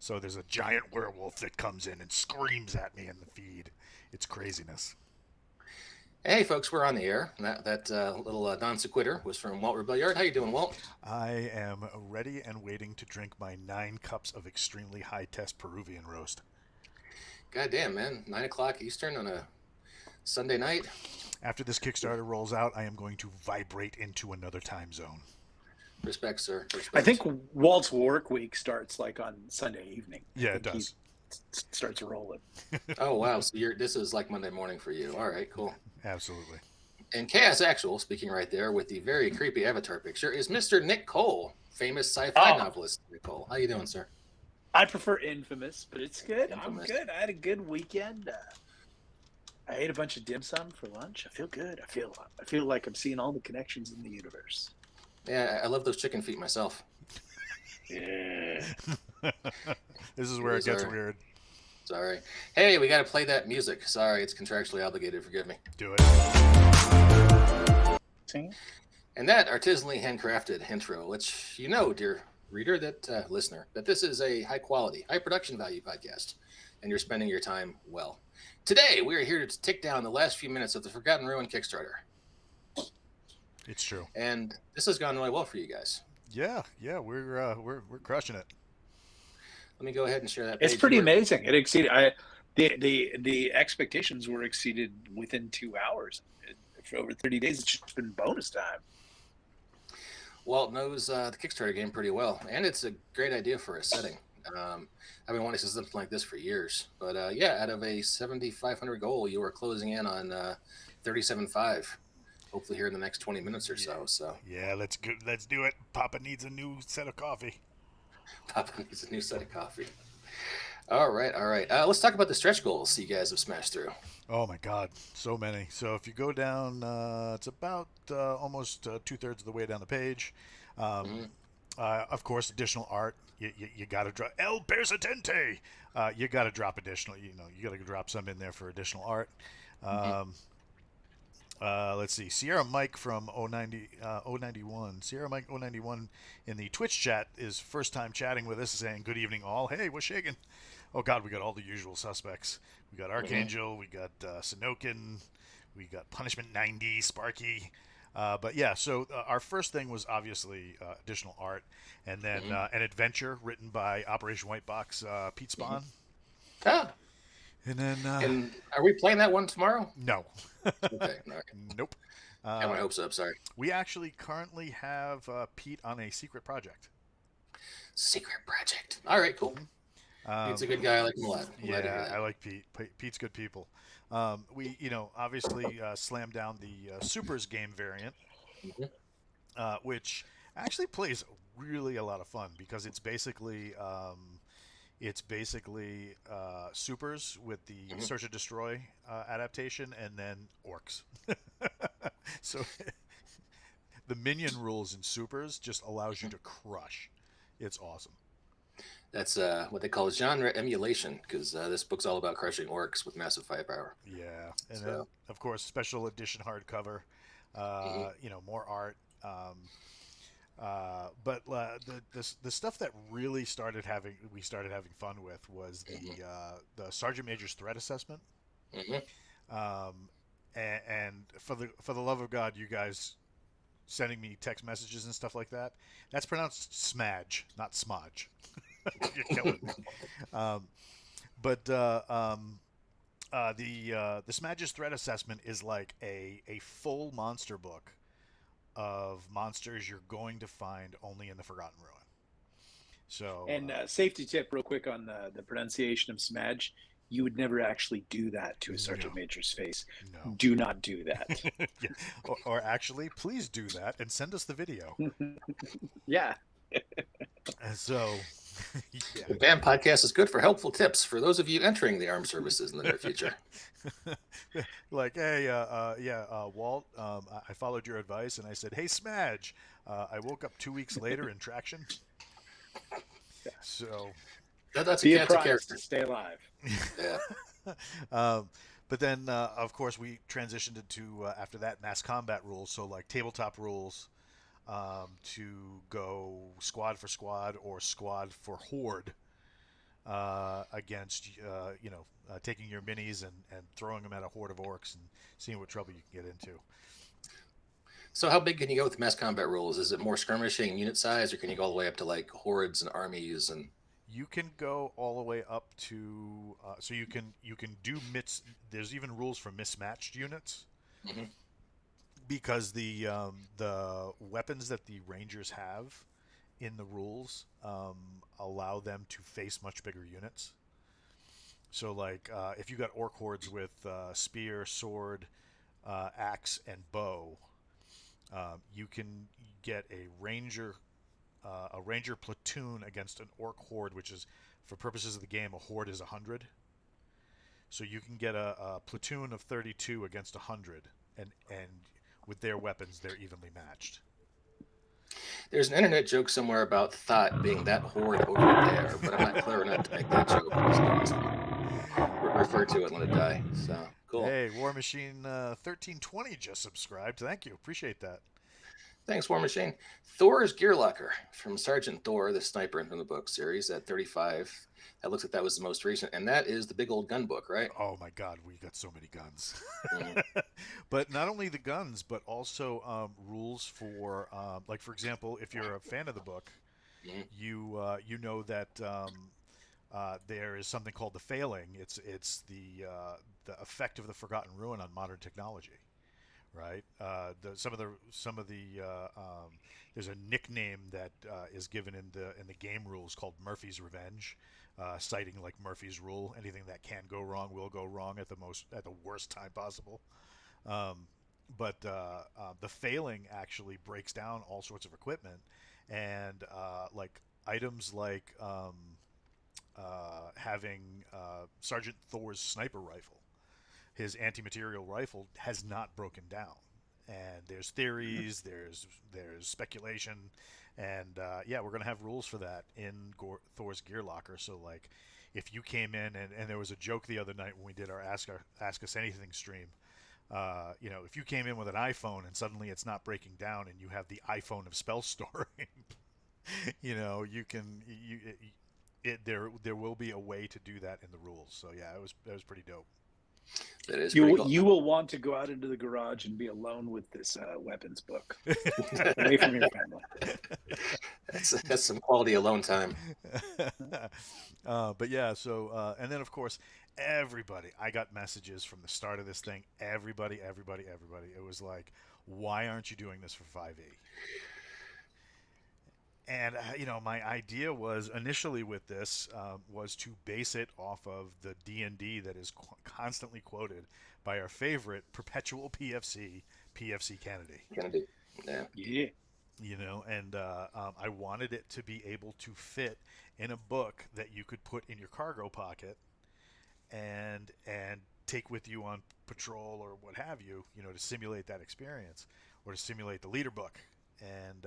So there's a giant werewolf that comes in and screams at me in the feed. It's craziness. Hey, folks, we're on the air. That little non sequitur was from Walt Rebelliard. How you doing, Walt? I am ready and waiting to drink my 9 cups of extremely high-test Peruvian roast. God damn, man. 9 o'clock Eastern on a Sunday night. After this Kickstarter rolls out, I am going to vibrate into another time zone. Respect, sir. Respect. I think Walt's work week starts like on Sunday evening. Yeah, it does. Starts rolling. Oh, wow. So this is like Monday morning for you. All right, cool. Absolutely. And Chaos Actual, speaking right there with the very creepy avatar picture, is Mr. Nick Cole, famous sci-fi novelist. Nick Cole. How you doing, sir? I prefer Infamous, but it's good. Infamous. I'm good. I had a good weekend. I ate a bunch of dim sum for lunch. I feel good. I feel like I'm seeing all the connections in the universe. Yeah, I love those chicken feet myself. Yeah. This is where it gets weird. Sorry. Hey, we got to play that music. Sorry, it's contractually obligated. Forgive me. Do it. See? And that artisanally handcrafted intro, which you know, dear reader, that listener, that this is a high quality, high production value podcast, and you're spending your time well. Today, we are here to take down the last few minutes of the Forgotten Ruin Kickstarter. It's true. And this has gone really well for you guys. Yeah, we're crushing it. Let me go ahead and share that. It's pretty amazing. It exceeded. The expectations were exceeded within 2 hours. For over 30 days, it's just been bonus time. Walt knows the Kickstarter game pretty well, and it's a great idea for a setting. I've been wanting to see something like this for years, but yeah, out of a 7,500 goal, you are closing in on 37.5. Hopefully, here in the next 20 minutes or so. So yeah, let's do it. Papa needs a new set of coffee. Papa needs a new set of coffee. All right. Let's talk about the stretch goals you guys have smashed through. Oh my God, so many. So if you go down, it's about almost 2/3 of the way down the page. Of course, additional art. You got to drop El Persistente. You got to drop additional. You got to drop some in there for additional art. Let's see. Sierra Mike from 091. Sierra Mike 091 in the Twitch chat is first time chatting with us, saying good evening all. Hey, what's shaking? Oh God, we got all the usual suspects. We got Archangel, we got Sinokin, we got Punishment 90, Sparky. But yeah, so our first thing was obviously additional art, and then an adventure written by Operation White Box, Pete Spawn. Ah. And then, and are we playing that one tomorrow? No. Okay. All right. Nope. Got my hopes up. Sorry. We actually currently have Pete on a secret project. Secret project. All right. Cool. Pete's a good guy. I like him a lot. Yeah, I like Pete. Pete's good people. We, obviously slammed down the Supers game variant, which actually plays really a lot of fun because it's basically Supers with the Search and Destroy adaptation, and then orcs. So the minion rules in Supers just allows you to crush. It's awesome. That's what they call genre emulation, because this book's all about crushing orcs with massive firepower. Yeah, and then, of course, special edition hardcover. More art. But the stuff that really we started having fun with was the Sergeant Major's threat assessment. And for the love of God, you guys sending me text messages and stuff like that, that's pronounced smudge, not smudge. You're killing me. But the Smudge's threat assessment is like a full monster book of monsters you're going to find only in the Forgotten Ruin. So, and safety tip real quick on the pronunciation of smudge. You would never actually do that to a Sergeant Major's face. No. Do not do that. Yeah. Or actually, please do that and send us the video. Yeah. And so, yeah. The BAMF Podcast is good for helpful tips for those of you entering the armed services in the near future. Like, hey, Walt, I followed your advice, and I said, hey, Smudge, I woke up 2 weeks later in traction. Yeah. So... That's Be a character. To stay alive. Yeah. But then, of course, we transitioned into, after that, mass combat rules. So, like, tabletop rules to go squad for squad or squad for horde. against taking your minis and throwing them at a horde of orcs and seeing what trouble you can get into. So how big can you go with mass combat rules? Is it more skirmishing and unit size, or can you go all the way up to like hordes and armies? And You can go all the way up to so you can do there's even rules for mismatched units Mhm. because the weapons that the rangers have in the rules allow them to face much bigger units. So like if you got orc hordes with spear, sword, axe, and bow, you can get a ranger platoon against an orc horde, which is, for purposes of the game, a horde is 100. So you can get a platoon of 32 against 100, and with their weapons, they're evenly matched. there's an internet joke somewhere about Thought being that horde over there, but I'm not clever enough to make that joke. Just refer to it and let it die. So cool. Hey, War Machine 1320 just subscribed. Thank you, appreciate that. Thanks, War Machine. Thor's Gear Locker from Sergeant Thor, the sniper from the book series at 35. That looks like that was the most recent, and that is the big old gun book, right? Oh my God, we got so many guns. Mhm. But not only the guns, but also rules for, like for example, if you're a fan of the book, Mhm. you know that there is something called the failing. It's the effect of the Forgotten Ruin on modern technology, right? Some of the there's a nickname that is given in the game rules called Murphy's Revenge, citing like Murphy's rule: anything that can go wrong will go wrong at the worst time possible. Um, but the failing actually breaks down all sorts of equipment, and like items like having Sergeant Thor's sniper rifle. His anti-material rifle has not broken down, and there's theories, there's speculation, and yeah, we're gonna have rules for that in Thor's Gear Locker. So like, if you came in and there was a joke the other night when we did our Ask Us Anything stream. If you came in with an iPhone and suddenly it's not breaking down, and you have the iPhone of spell storing, you can there will be a way to do that in the rules. So yeah, that was pretty dope. That is pretty cool. You will want to go out into the garage and be alone with this weapons book, away from your family. That's some quality alone time. But yeah, so and then of course everybody. I got messages from the start of this thing. Everybody. It was like, why aren't you doing this for 5e? And my idea was initially with this was to base it off of the D&D that is constantly quoted by our favorite perpetual PFC Kennedy. Kennedy. Yeah. And I wanted it to be able to fit in a book that you could put in your cargo pocket and take with you on patrol or what have you, to simulate that experience or to simulate the leader book. And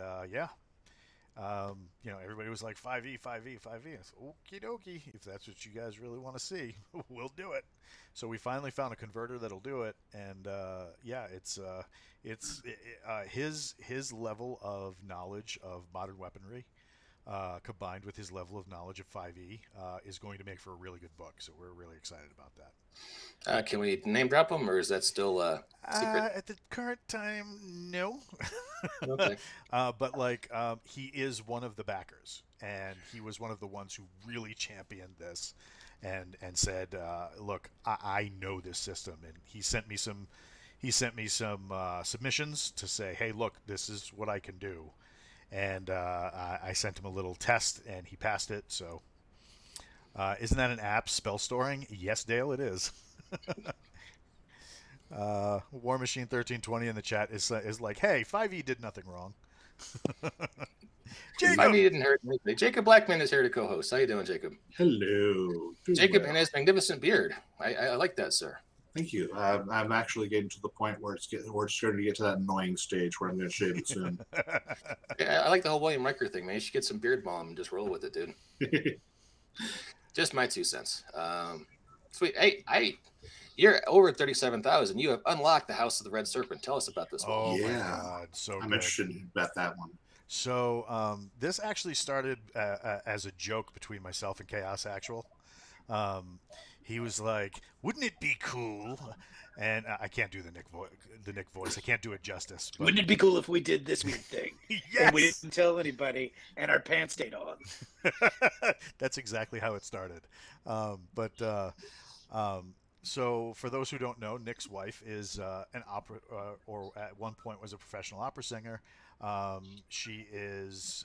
everybody was like 5e. I said, okie dokie. If that's what you guys really want to see, we'll do it. So we finally found a converter that'll do it, and it's his level of knowledge of modern weaponry, combined with his level of knowledge of 5e, is going to make for a really good book. So we're really excited about that. Can we name drop him, or is that still secret? At the current time, no. Okay. But he is one of the backers, and he was one of the ones who really championed this, and said, "Look, I know this system." And he sent me some submissions to say, "Hey, look, this is what I can do." And I sent him a little test, and he passed it. So, isn't that an app, spell storing? Yes, Dale, it is. War Machine 1320 in the chat is like, hey, 5e did nothing wrong. Jacob! 5e didn't hurt anything. Jacob Blackman is here to co-host. How you doing, Jacob? Hello. Jacob and his magnificent beard. I like that, sir. Thank you. I'm actually getting to the point where we're starting to get to that annoying stage where I'm going to shave it soon. Yeah, I like the whole William Riker thing, man. You should get some beard balm and just roll with it, dude. Just my 2 cents. Sweet. Hey, you're over 37,000. You have unlocked the House of the Red Serpent. Tell us about this one. Oh Yeah. my God, so I'm good. interested in bet that one. So this actually started as a joke between myself and Chaos Actual. Um, he was like, "Wouldn't it be cool?" And I can't do the Nick voice. I can't do it justice. But Wouldn't it be cool if we did this weird thing and we yes, didn't tell anybody and our pants stayed on? that's exactly how it started. But um, so, for those who don't know, Nick's wife is an opera, or at one point was a professional opera singer. She is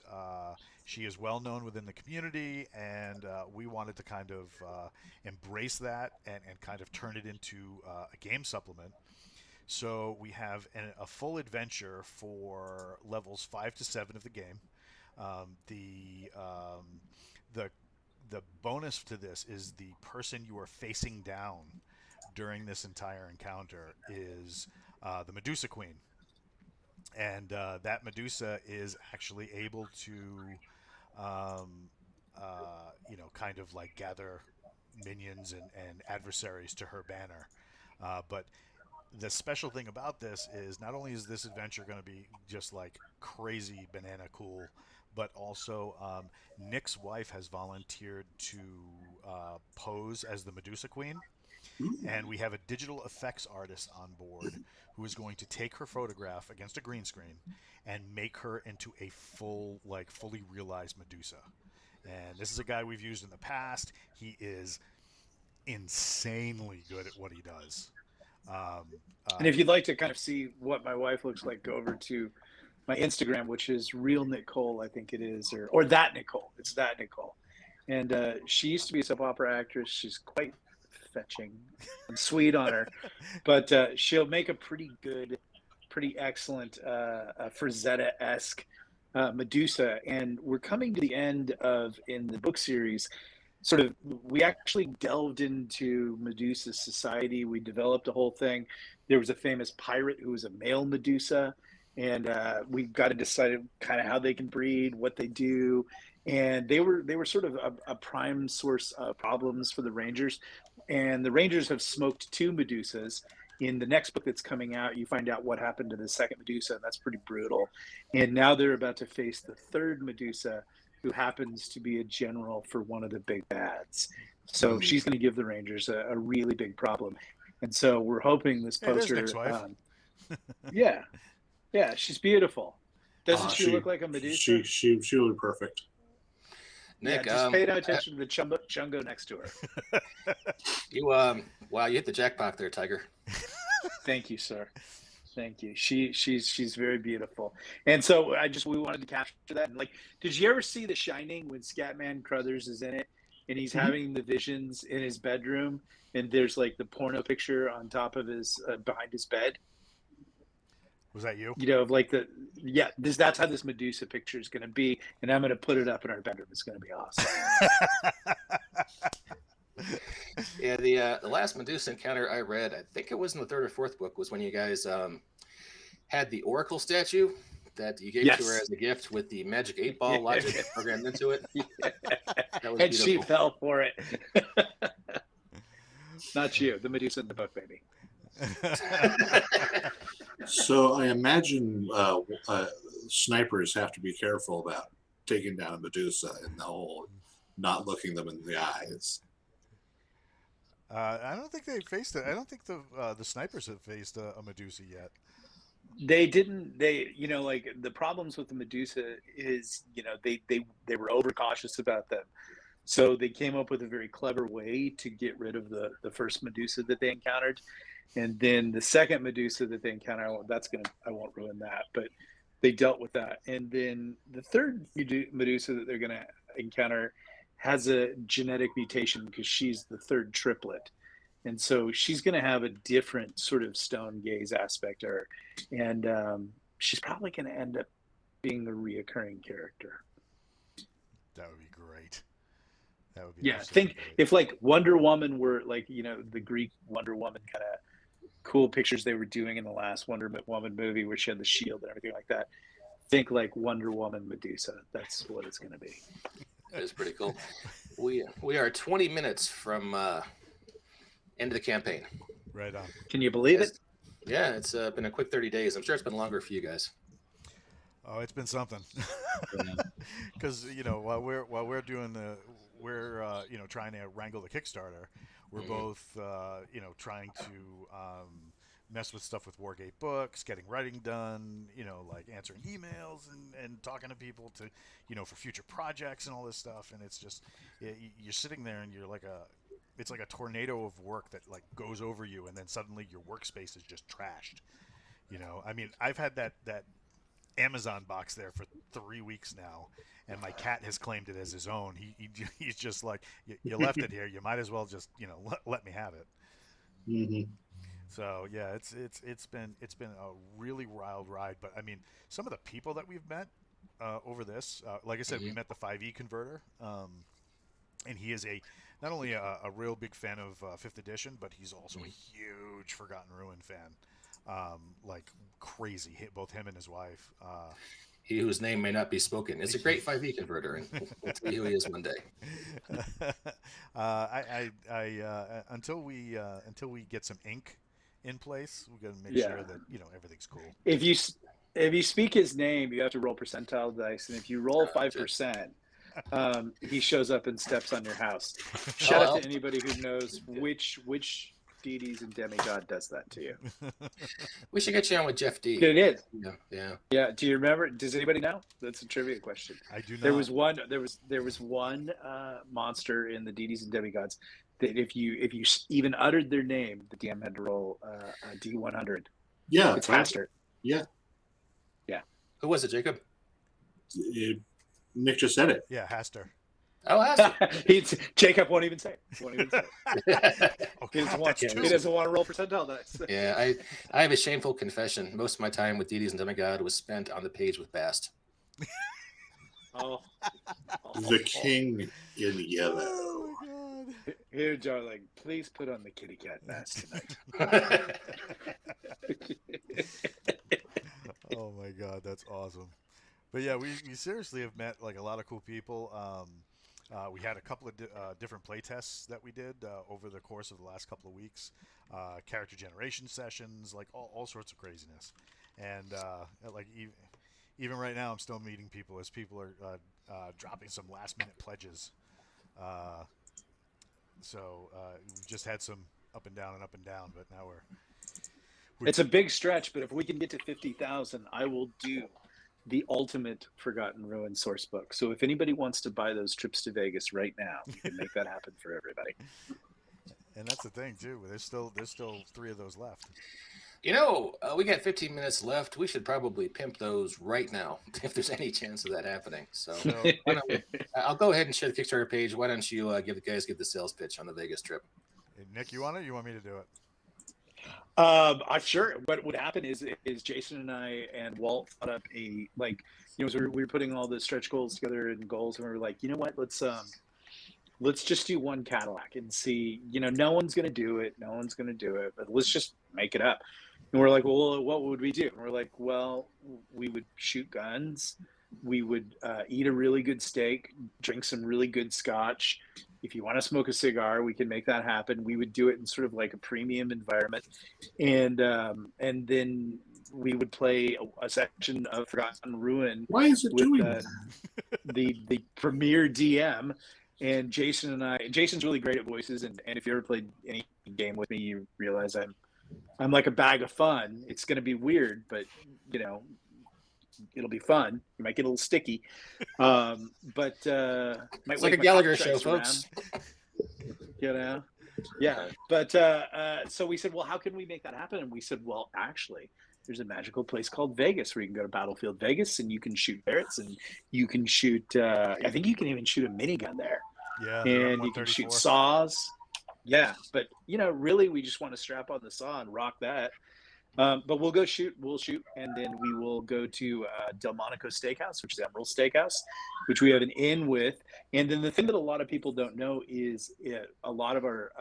well known within the community, and we wanted to kind of embrace that and kind of turn it into a game supplement. So we have a full adventure for levels 5 to 7 of the game. The the bonus to this is the person you are facing down during this entire encounter is the Medusa Queen, and that Medusa is actually able to, um, kind of like gather minions and adversaries to her banner. But the special thing about this is not only is this adventure going to be just like crazy banana cool, but also Nick's wife has volunteered to pose as the Medusa Queen, and we have a digital effects artist on board who is going to take her photograph against a green screen and make her into a fully realized Medusa. And this is a guy we've used in the past. He is insanely good at what he does. And if you'd like to kind of see what my wife looks like, go over to my Instagram, which is Real Nicole, I think it is, or That Nicole. It's That Nicole. And she used to be a soap opera actress. She's quite fetching and sweet on her, but she'll make a pretty excellent Frazetta-esque Medusa. And we're coming to the end of, in the book series, sort of, we actually delved into Medusa's society. We developed a whole thing. There was a famous pirate who was a male Medusa, and we got to decide kind of how they can breed, what they do. And they were sort of a prime source of problems for the Rangers. And the Rangers have smoked 2 Medusas. In the next book that's coming out, you find out what happened to the second Medusa, and that's pretty brutal. And now they're about to face the third Medusa, who happens to be a general for one of the big bads. So she's going to give the Rangers a really big problem. And so we're hoping this poster. Nick's wife. Yeah, she's beautiful. Doesn't she look like a Medusa? She will be perfect. Nick, just pay no attention to the chungo next to her. Wow, you hit the jackpot there, Tiger. Thank you, sir. Thank you. She's very beautiful. And so we wanted to capture that. And like, did you ever see The Shining when Scatman Crothers is in it and he's having the visions in his bedroom and there's like the porno picture on top of his behind his bed? Was that you? You know, of like that's how this Medusa picture is going to be, and I'm going to put it up in our bedroom. It's going to be awesome. Yeah, the last Medusa encounter I read, I think it was in the 3rd or 4th book, was when you guys had the Oracle statue that you gave to her as a gift with the magic 8-ball logic programmed into it. That was and beautiful. She fell for it. Not you, the Medusa in the book, baby. So I imagine snipers have to be careful about taking down a Medusa in the hole, not looking them in the eyes. I don't think they faced it. I don't think the snipers have faced a Medusa yet. They didn't. Like the problems with the Medusa is, they were overcautious about them. So they came up with a very clever way to get rid of the first Medusa that they encountered. And then the second Medusa that they encounter, I won't ruin that, but they dealt with that. And then the third Medusa that they're going to encounter has a genetic mutation because she's the third triplet. And so she's going to have a different sort of stone gaze aspect to her. And she's probably going to end up being a reoccurring character. That would be great. That would be think great. If like Wonder Woman were like, the Greek Wonder Woman kind of cool pictures they were doing in the last Wonder Woman movie where she had the shield and everything like that. Think like Wonder Woman Medusa. That's what it's going to be. That is pretty cool. We are 20 minutes from end of the campaign. Right on. Can you believe it? Yeah, it's been a quick 30 days. I'm sure it's been longer for you guys. Oh, it's been something. Yeah. Because while we're doing trying to wrangle the Kickstarter, we're Mhm. both trying to mess with stuff with Wargate Books, getting writing done, like answering emails and talking to people to for future projects and all this stuff. And it's just you're sitting there and you're like it's like a tornado of work that like goes over you, and then suddenly your workspace is just trashed. I mean, I've had that Amazon box there for 3 weeks now, and my cat has claimed it as his own. He's just like, you left it here. You might as well just let me have it. Hmm. So yeah, it's been a really wild ride. But I mean, some of the people that we've met over this, like I said, we Mhm. met the 5e converter, and he is not only a real big fan of Fifth Edition, but he's also a Mhm. huge Forgotten Ruin fan, like crazy. Both him and his wife. He whose name may not be spoken. It's a great 5e converter, and we'll see who he is one day. Until we get some ink in place, we got to make Yeah. sure that everything's cool. If you speak his name, you have to roll percentile dice, and if you roll Gotcha. 5%, he shows up and steps on your house. Shout out to anybody who knows which deities and demigod does that to you. We should get you on with Jeff D. It is. Yeah. Yeah. Do you remember? Does anybody know? That's a trivia question. I do not. There was one monster in the deities and demigods that if you even uttered their name, the DM had to roll a D100. Yeah, It's Haster. Yeah. Who was it, Jacob? Nick just said it. Yeah, Haster. Oh, Haster. Jacob won't even say it. Won't even say it. Oh, He doesn't crap, want, that's he two. doesn't want to roll percentile dice. Yeah, I have a shameful confession. Most of my time with deities and demigod was spent on the page with Bast. Oh. The king in yellow. Oh my god. Here, darling, please put on the kitty cat mask tonight. Oh my god, that's awesome. But yeah, we seriously have met like a lot of cool people. We had a couple of different play tests that we did over the course of the last couple of weeks. Character generation sessions, like all sorts of craziness. And like even right now, I'm still meeting people as people are dropping some last minute pledges. So we've just had some up and down, but now It's a big stretch, but if we can get to 50,000, I will do the ultimate Forgotten Ruin source book. So if anybody wants to buy those trips to Vegas right now, we can make that happen for everybody. And that's the thing too. There's still 3 of those left. We got 15 minutes left. We should probably pimp those right now if there's any chance of that happening. So why don't I'll go ahead and share the Kickstarter page. Why don't you give the sales pitch on the Vegas trip? Hey, Nick, you want it? You want me to do it? I'm sure what would happen is Jason and I and Walt thought up so we were putting all the stretch goals together and goals, and we were like, you know what, let's just do one Cadillac and see, no one's going to do it, but let's just make it up. And we're like, well, what would we do? And we're like, well, we would shoot guns, we would eat a really good steak, drink some really good scotch. If you want to smoke a cigar, we can make that happen. We would do it in sort of like a premium environment, and then we would play a section of Forgotten Ruin. Why is it with doing that? the premier DM. And Jason's really great at voices, and if you ever played any game with me, you realize I'm like a bag of fun. It's going to be weird, but it'll be fun. You might get a little sticky, but might It's like a Gallagher show, around, folks. Yeah. But so we said, well, how can we make that happen? And we said, well, actually, there's a magical place called Vegas where you can go to Battlefield Vegas and you can shoot ferrets and you can shoot. I think you can even shoot a minigun there. Yeah. And you can shoot saws. Yeah, but really, we just want to strap on the saw and rock that. But we'll shoot, and then we will go to Delmonico Steakhouse, which is Emerald Steakhouse, which we have an inn with. And then the thing that a lot of people don't know is a lot of our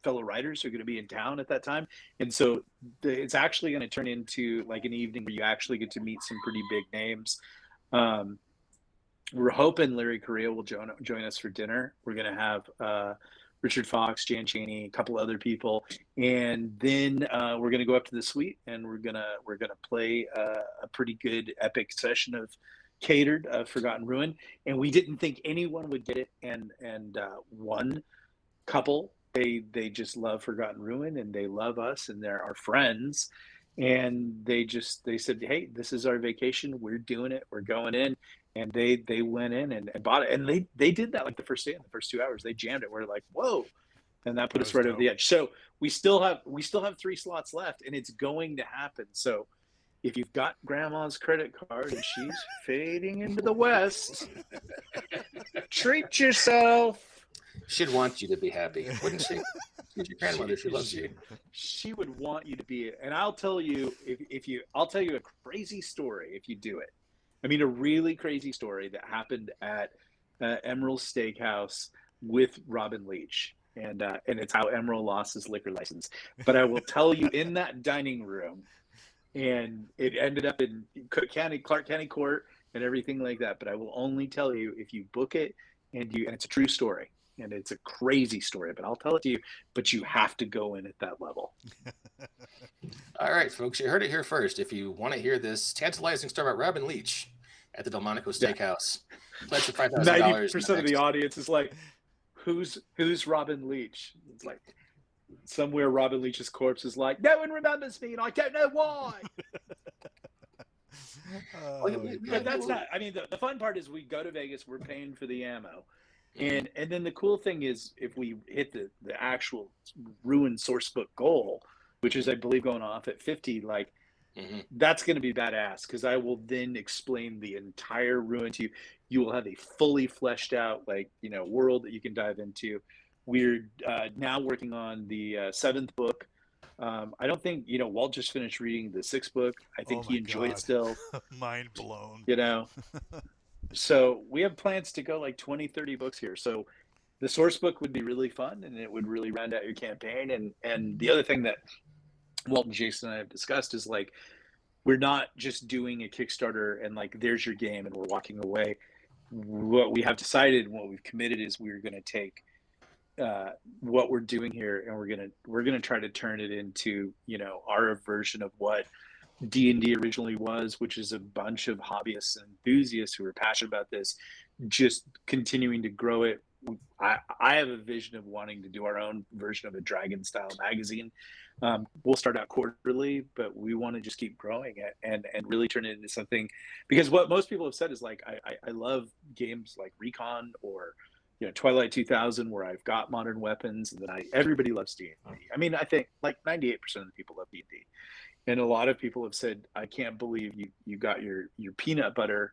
fellow writers are going to be in town at that time. And so it's actually going to turn into like an evening where you actually get to meet some pretty big names. We're hoping Larry Correa will join us for dinner. We're going to have Richard Fox, Jan Chaney, a couple other people, and then we're gonna go up to the suite and we're gonna play a pretty good epic session of catered Forgotten Ruin. And we didn't think anyone would get it, and one couple, they just love Forgotten Ruin and they love us and they're our friends, and they said, hey, this is our vacation, we're doing it, we're going in. And they went in and bought it, and they did that like the first day, in the first 2 hours they jammed it. We're like, whoa, and that put us right over the edge. So we still have 3 slots left, and it's going to happen. So if you've got grandma's credit card and she's fading into the west, treat yourself. She'd want you to be happy, wouldn't she? She's your grandmother. She loves you. She would want you to be. And I'll tell you, I'll tell you a crazy story if you do it. I mean, a really crazy story that happened at Emerald Steakhouse with Robin Leach, and it's how Emerald lost his liquor license. But I will tell you, in that dining room, and it ended up in Clark County Court and everything like that. But I will only tell you if you book it, and it's a true story. And it's a crazy story, but I'll tell it to you. But you have to go in at that level. All right, folks, you heard it here first. If you want to hear this tantalizing story about Robin Leach at the Delmonico Steakhouse, pledge for $5,000. 90% of the audience is like, "Who's Robin Leach?" It's like somewhere Robin Leach's corpse is like, "No one remembers me, and I don't know why." But that's not. I mean, the fun part is we go to Vegas, we're paying for the ammo. And then the cool thing is, if we hit the actual Ruin sourcebook goal, which is, I believe, going off at 50, like that's going to be badass, because I will then explain the entire Ruin to you. You will have a fully fleshed out, like, world that you can dive into. We're now working on the 7th book. I don't think, Walt just finished reading the 6th book. I think he enjoyed it still. Mind blown. So we have plans to go like 20, 30 books here. So the source book would be really fun, and it would really round out your campaign. And the other thing that Walt and Jason and I have discussed is, like, we're not just doing a Kickstarter and like, there's your game and we're walking away. What we have decided and what we've committed is we're going to take what we're doing here, and we're going to try to turn it into, our version of what D&D originally was, which is a bunch of hobbyists and enthusiasts who are passionate about this, just continuing to grow it. I have a vision of wanting to do our own version of a dragon style magazine. We'll start out quarterly, but we want to just keep growing it and really turn it into something, because what most people have said is, like, I love games like Recon or Twilight 2000, where I've got modern weapons, and then everybody loves D&D. I mean, I think like 98% of the people love D&D. And a lot of people have said, I can't believe you got your peanut butter,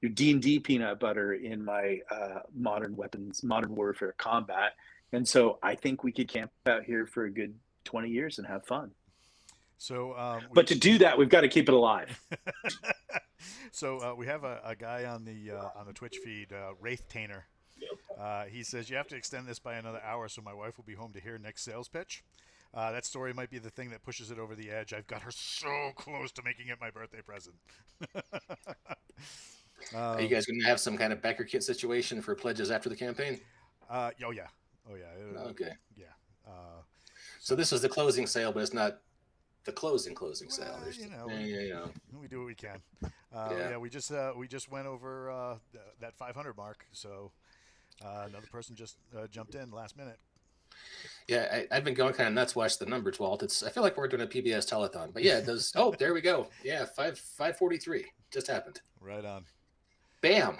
your D&D peanut butter in my modern weapons, modern warfare combat. And so I think we could camp out here for a good 20 years and have fun. So, but to do that, we've got to keep it alive. So we have a guy on the Twitch feed, Wraith Tainer. He says, you have to extend this by another hour so my wife will be home to hear Nick's sales pitch. That story might be the thing that pushes it over the edge. I've got her so close to making it my birthday present. Are you guys going to have some kind of backer kit situation for pledges after the campaign? Oh yeah. Okay. Yeah. So this is the closing sale, but it's not the closing sale. We do what we can. We just went over that 500 mark. So another person just jumped in last minute. Yeah, I've been going kind of nuts. Watch the numbers, Walt. I feel like we're doing a PBS telethon, but yeah, it does. Oh, there we go. Yeah, 543 just happened. Right on. Bam.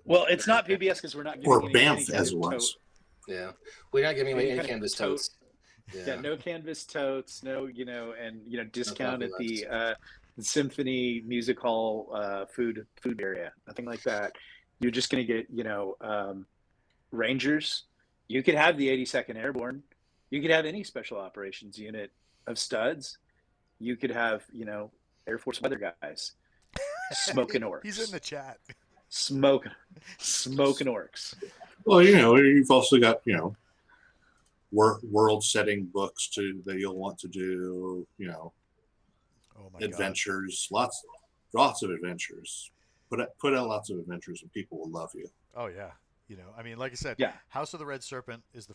Well, it's not PBS because we're not giving or BAMF as it was. Yeah, we're not giving away any canvas totes. Yeah, no canvas totes, no, discount at the Symphony Music Hall food area, nothing like that. You're just going to get, Rangers. You could have the 82nd Airborne. You could have any special operations unit of studs. You could have, Air Force weather guys. Smoking orcs. He's in the chat. Smoking orcs. Well, you've also got, world setting books that you'll want to do, Oh my adventures, God. lots of adventures. Put out lots of adventures and people will love you. Oh yeah. I mean, like I said, Yeah. House of the Red Serpent is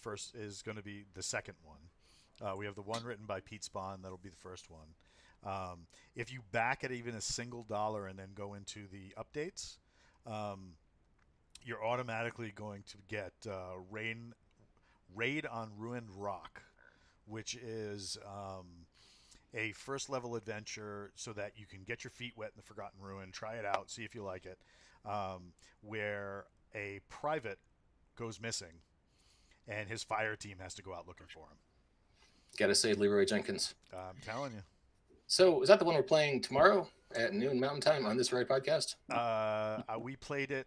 going to be the second one. We have the one written by Pete Spahn. That'll be the first one. If you back at even a single dollar and then go into the updates, you're automatically going to get Raid on Ruined Rock, which is a first level adventure so that you can get your feet wet in the Forgotten Ruin, try it out, see if you like it, where a private goes missing and his fire team has to go out looking for him. Gotta save Leroy Jenkins. I'm telling you. So is that the one we're playing tomorrow at noon Mountain Time on this very podcast? We played it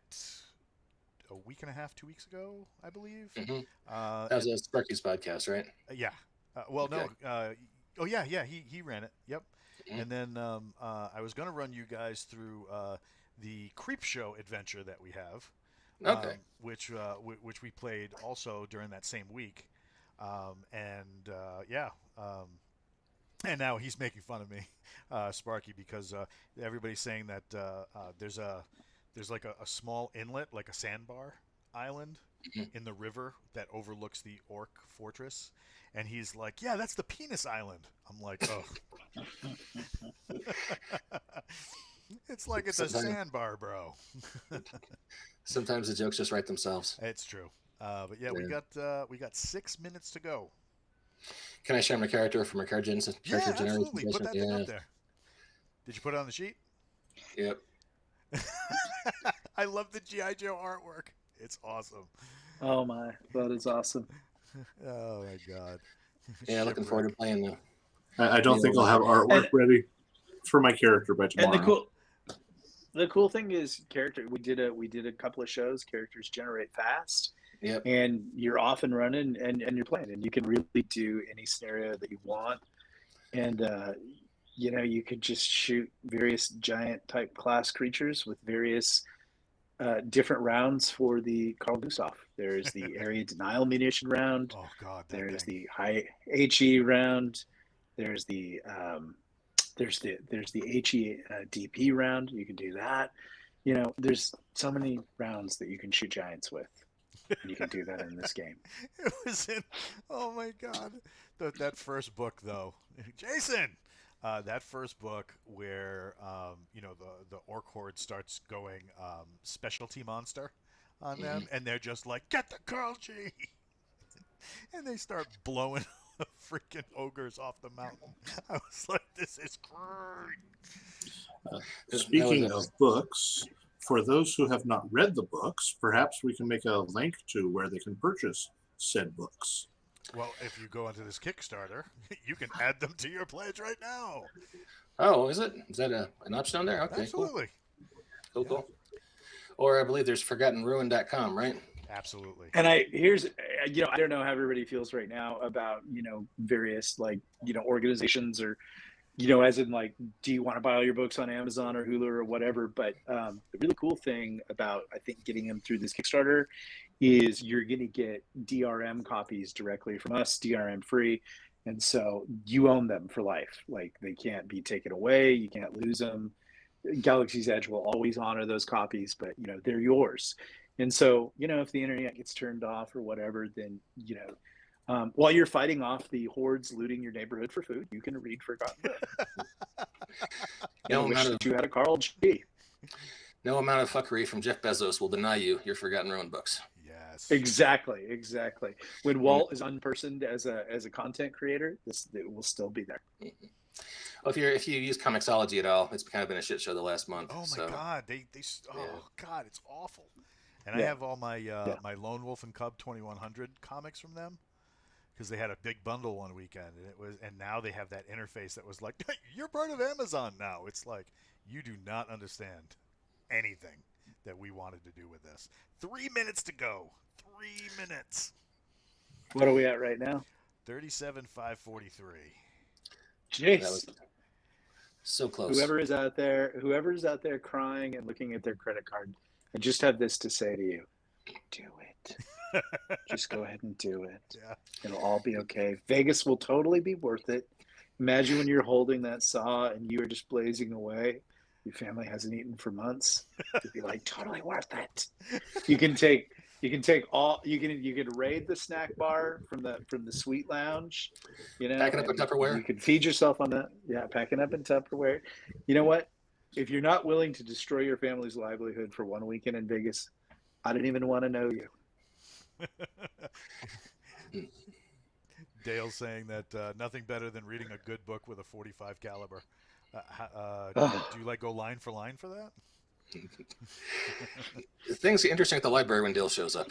a week and a half, 2 weeks ago, I believe. Mm-hmm. That was a Sparky's podcast, right? Yeah. Well, Okay. no. Oh, yeah. He ran it. Yep. Mm-hmm. And then I was going to run you guys through the Creep Show adventure that we have. Okay. Which we played also during that same week. And now he's making fun of me, Sparky, because everybody's saying that there's like a small inlet, like a sandbar island in the river that overlooks the Orc fortress. And he's like, yeah, that's the penis island. I'm like, oh. It's like it's a sandbar, bro. Sometimes the jokes just write themselves. It's true. But yeah, we got 6 minutes to go. Can I share my character from my character generation? Absolutely. Put that thing up there. Did you put it on the sheet? Yep. I love the G.I. Joe artwork. It's awesome. Oh my, that is awesome. Oh my god. Yeah, looking forward to playing them. I don't think I'll have artwork ready for my character by tomorrow. And the cool thing is we did a couple of shows. Characters generate fast. Yep. And you're off and running and you're playing, and you can really do any scenario that you want. And you could just shoot various giant type class creatures with various different rounds for the Carl Gustav. There's the area denial munition round. Oh god. There's the high HE round. There's the HE DP round. You can do that. There's so many rounds that you can shoot giants with. And you can do that in this game. It was oh my god. That first book though. Jason! That first book where the Orc Horde starts going specialty monster on them, and they're just like, get the Carl G, and they start blowing the freaking ogres off the mountain. I was like, this is great. Speaking of books, for those who have not read the books, perhaps we can make a link to where they can purchase said books. Well, if you go into this Kickstarter, you can add them to your pledge right now. Oh, is it? Is that an option on there? Okay, Absolutely. Cool. Or I believe there's ForgottenRuin.com, right? Absolutely. And I don't know how everybody feels right now about, various organizations or, as in like, do you want to buy all your books on Amazon or Hulu or whatever? But the really cool thing about, I think, getting them through this Kickstarter is you're going to get DRM copies directly from us, DRM free. And so you own them for life. Like, they can't be taken away. You can't lose them. Galaxy's Edge will always honor those copies, but they're yours. And so, if the internet gets turned off or whatever, then, while you're fighting off the hordes looting your neighborhood for food, you can read Forgotten Ruin. Wish that you had a Carl G. No amount of fuckery from Jeff Bezos will deny you your Forgotten Ruin books. Yes. Exactly. When Walt is unpersoned as a content creator, it will still be there. Well, if you use Comixology at all, it's kind of been a shit show the last month. Oh my god, god, it's awful. And Yeah. I have all my my Lone Wolf and Cub 2100 comics from them because they had a big bundle one weekend, and now they have that interface that was like, you're part of Amazon now. It's like, you do not understand anything that we wanted to do with this. 3 minutes to go. 3 minutes. What are we at right now? 37,543. Jeez. That was so close. Whoever is out there crying and looking at their credit card, I just have this to say to you: do it. Just go ahead and do it. Yeah. It'll all be okay. Vegas will totally be worth it. Imagine when you're holding that saw and you are just blazing away. Your family hasn't eaten for months. It'd be like totally worth it. You can take You can take all you can raid the snack bar from the sweet lounge, Packing up in Tupperware. You can feed yourself on that. Yeah, packing up in Tupperware. You know what? If you're not willing to destroy your family's livelihood for one weekend in Vegas, I don't even want to know you. Dale's saying that nothing better than reading a good book with a .45 caliber. Do you like go line for line for that? Things get interesting at the library when Dale shows up.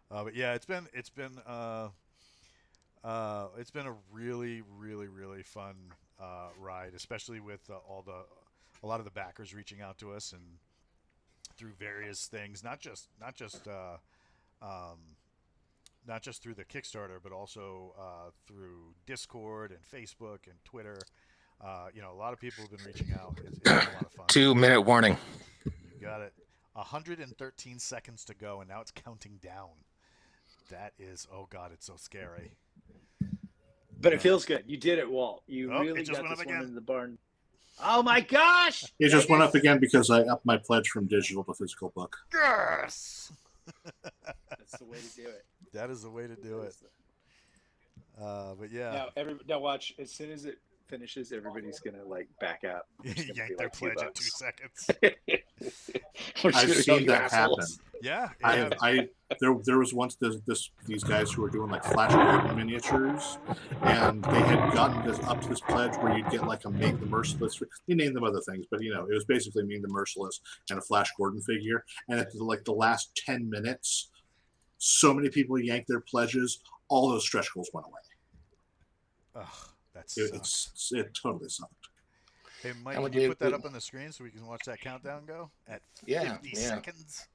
But yeah, it's been a really fun ride, especially with a lot of the backers reaching out to us and through various things, not just through the Kickstarter, but also through Discord and Facebook and Twitter. A lot of people have been reaching out. It's been a lot of fun. 2-minute warning. You got it. 113 seconds to go, and now it's counting down. That is, oh God, it's so scary. But it feels good. You did it, Walt. You really got this one in the barn. Oh my gosh! It just went up again because I upped my pledge from digital to physical book. Yes! That's the way to do it. That is the way to do it. But yeah. Now watch. As soon as it finishes, everybody's gonna back out. Yank their pledge in 2 seconds. I've seen that happen. Yeah. There was once these guys who were doing Flash Gordon miniatures, and they had gotten up to this pledge where you'd get a Ming the Merciless. They named them other things, but it was basically Ming the Merciless and a Flash Gordon figure. And at the last 10 minutes, so many people yanked their pledges, all those stretch goals went away. Ugh, it totally sucked. Hey, Mike, can you put that up on the screen so we can watch that countdown go at 50 seconds?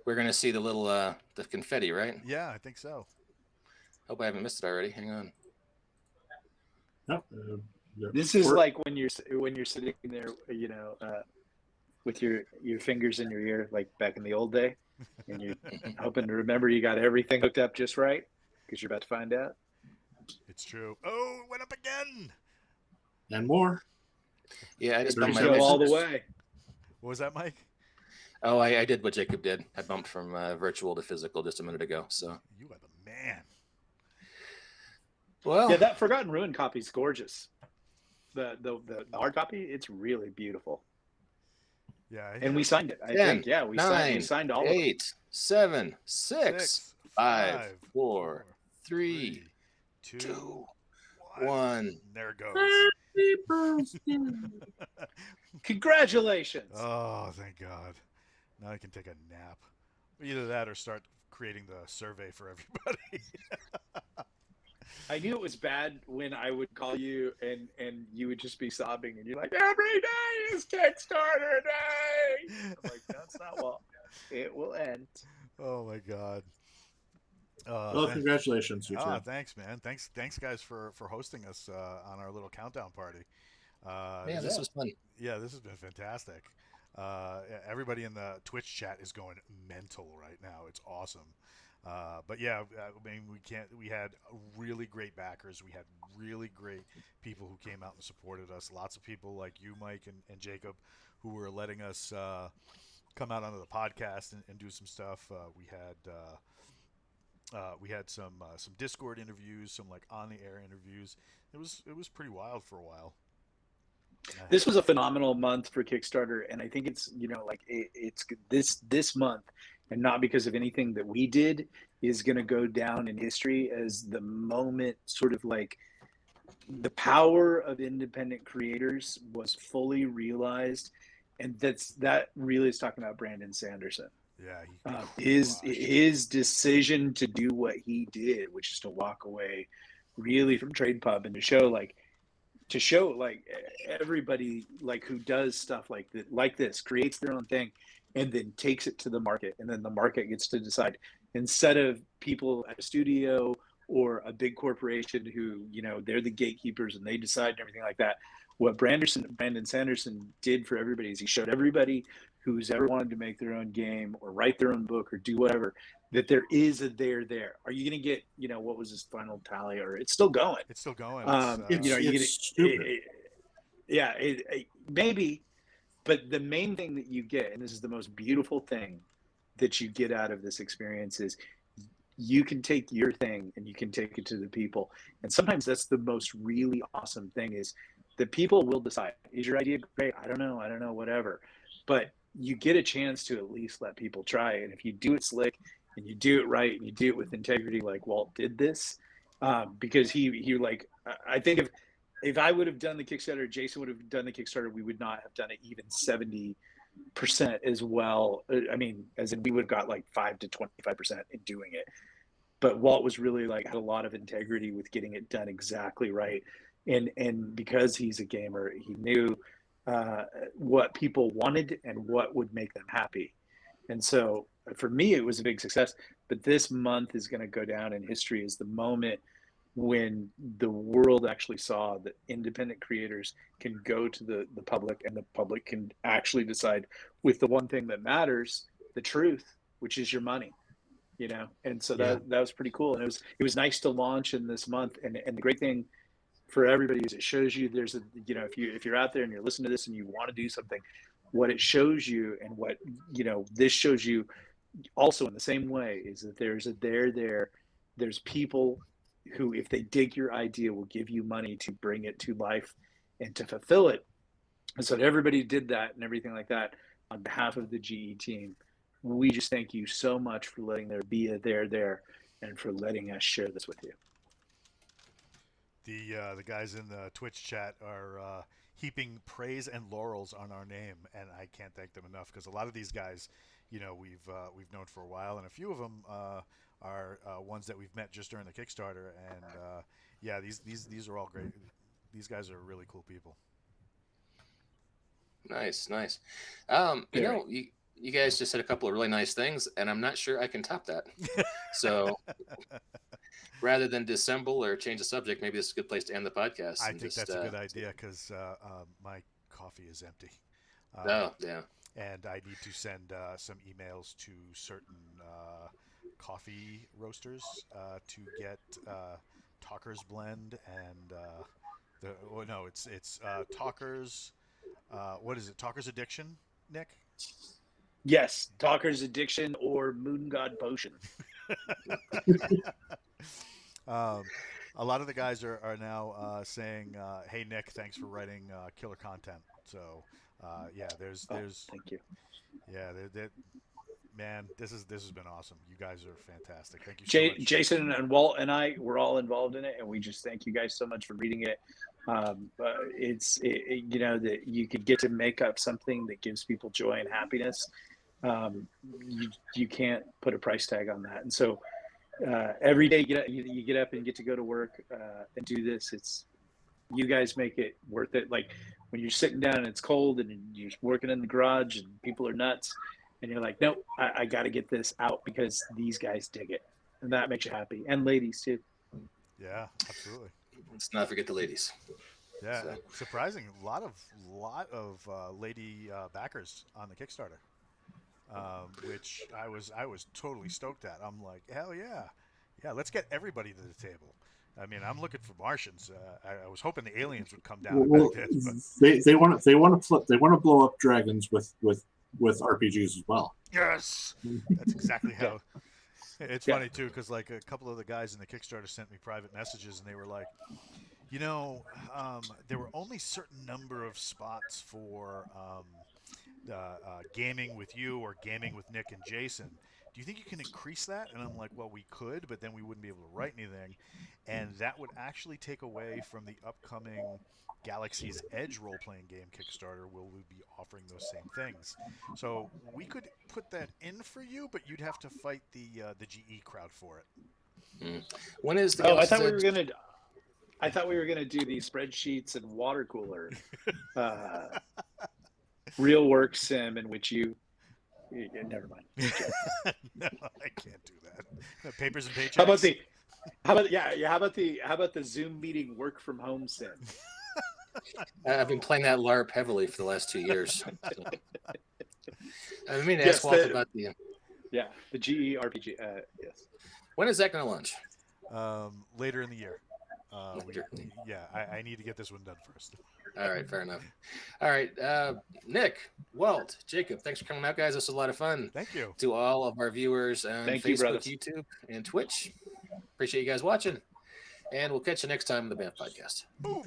We're going to see the little the confetti, right? Yeah, I think so. Hope I haven't missed it already. Hang on. No, this is like when you're sitting there, with your fingers in your ear, like back in the old day, and you're hoping to remember you got everything hooked up just right because you're about to find out. It's true. Oh, it went up again. And more. Yeah, I just bumped my all the way. What was that, Mike? Oh, I did what Jacob did. I bumped from virtual to physical just a minute ago. So you are the man. Well, yeah, that Forgotten Ruin copy is gorgeous. The hard copy, it's really beautiful. Yeah, and we signed it. I think. Yeah, we signed all 8, of it. 7, 6, 5, 4, 3, 2, 1. There it goes. Congratulations. Oh, thank God. Now I can take a nap. Either that or start creating the survey for everybody. I knew it was bad when I would call you and you would just be sobbing and you're like, every day is Kickstarter day. I'm like, that's not well. It will end. Oh my God. Well, congratulations. Thanks, man. Thanks guys for hosting us on our little countdown party. This was fun. Yeah, this has been fantastic. Everybody in the Twitch chat is going mental right now. It's awesome. But yeah, I mean, we had really great backers. We had really great people who came out and supported us. Lots of people like you, Mike, and Jacob, who were letting us come out onto the podcast and do some stuff. We had some Discord interviews, some on the air interviews. It was pretty wild for a while. This was a phenomenal month for Kickstarter, and I think it's it's this month, and not because of anything that we did, is going to go down in history as the moment, sort of the power of independent creators was fully realized, and that really is talking about Brandon Sanderson. Yeah, his decision to do what he did, which is to walk away, really from Trade Pub and to show everybody who does stuff like this creates their own thing and then takes it to the market, and then the market gets to decide, instead of people at a studio or a big corporation who they're the gatekeepers and they decide and everything like that. What Brandon Sanderson did for everybody is he showed everybody who's ever wanted to make their own game or write their own book or do whatever, that there is a there. Are you going to get, what was his final tally? Or it's still going. It's still going. Maybe, but the main thing that you get, and this is the most beautiful thing that you get out of this experience is you can take your thing and you can take it to the people. And sometimes that's the most really awesome thing, is the people will decide, is your idea great? I don't know, whatever. But you get a chance to at least let people try. And if you do it slick and you do it right and you do it with integrity, like Walt did this, because he like, I think if I would have done the Kickstarter, Jason would have done the Kickstarter, we would not have done it even 70% as well. I mean, as in we would have got like 5 to 25% in doing it. But Walt was really like, had a lot of integrity with getting it done exactly right. And because he's a gamer, he knew what people wanted and what would make them happy. And so for me, it was a big success. But this month is going to go down in history as the moment when the world actually saw that independent creators can go to the public, and the public can actually decide with the one thing that matters, the truth, which is your money. You know, and so that was pretty cool. And it was nice to launch in this month. And the great thing for everybody is it shows you there's a, you know, if you're out there and you're listening to this and you want to do something, what it shows you and what, you know, this shows you also in the same way is that there's people who, if they dig your idea, will give you money to bring it to life and to fulfill it. And so everybody did that and everything like that on behalf of the GE team. We just thank you so much for letting there be a there and for letting us share this with you. The guys in the Twitch chat are heaping praise and laurels on our name, and I can't thank them enough, because a lot of these guys, you know, we've known for a while, and a few of them are ones that we've met just during the Kickstarter, and yeah, these are all great. These guys are really cool people. Nice. You know, you guys just said a couple of really nice things, and I'm not sure I can top that. So rather than dissemble or change the subject, maybe this is a good place to end the podcast. I think that's a good idea, because my coffee is empty. Yeah. And I need to send some emails to certain coffee roasters to get Talker's Blend and it's Talker's. What is it? Talker's Addiction, Nick? Yes, Talker's Addiction or Moon God Potion. A lot of the guys are now saying, "Hey Nick, thanks for writing killer content." So yeah, there's thank you. Yeah, man, this has been awesome. You guys are fantastic. Thank you so much. Jason and Walt and I were all involved in it, and we just thank you guys so much for reading it. You know, that you could get to make up something that gives people joy and happiness. You can't put a price tag on that. And so every day you get up and get to go to work and do this. It's, you guys make it worth it. Like when you're sitting down and it's cold and you're working in the garage and people are nuts and you're like, no, I got to get this out because these guys dig it. And that makes you happy. And ladies too. Yeah, absolutely. Let's not forget the ladies. Yeah, so. Surprising. A lot of lady backers on the Kickstarter, which I was totally stoked at. I'm like, hell yeah, let's get everybody to the table. I mean, I'm looking for Martians. I was hoping the aliens would come down. Well, they want to blow up dragons with RPGs as well. Yes, that's exactly how. It's funny too, because like a couple of the guys in the Kickstarter sent me private messages, and they were like, you know, there were only certain number of spots for gaming with you or gaming with Nick and Jason. Do you think you can increase that? And I'm like, well, we could, but then we wouldn't be able to write anything, and that would actually take away from the upcoming Galaxy's Edge role-playing game Kickstarter, where we'll be offering those same things. So we could put that in for you, but you'd have to fight the GE crowd for it. When is the? I thought we were gonna do these spreadsheets and water cooler, real work sim in which you. Never mind. No, I can't do that. No, papers and paychecks. How about the Zoom meeting work from home sim? I've been playing that LARP heavily for the last 2 years. I mean, ask Walt about the GE RPG. Yes. When is that going to launch? Later in the year. I need to get this one done first. All right, fair enough. All right, Nick, Walt, Jacob, thanks for coming out, guys. This was a lot of fun. Thank you. To all of our viewers on Thank you, Facebook, brothers. YouTube, and Twitch. Appreciate you guys watching. And we'll catch you next time on the BAMF Podcast. Boom.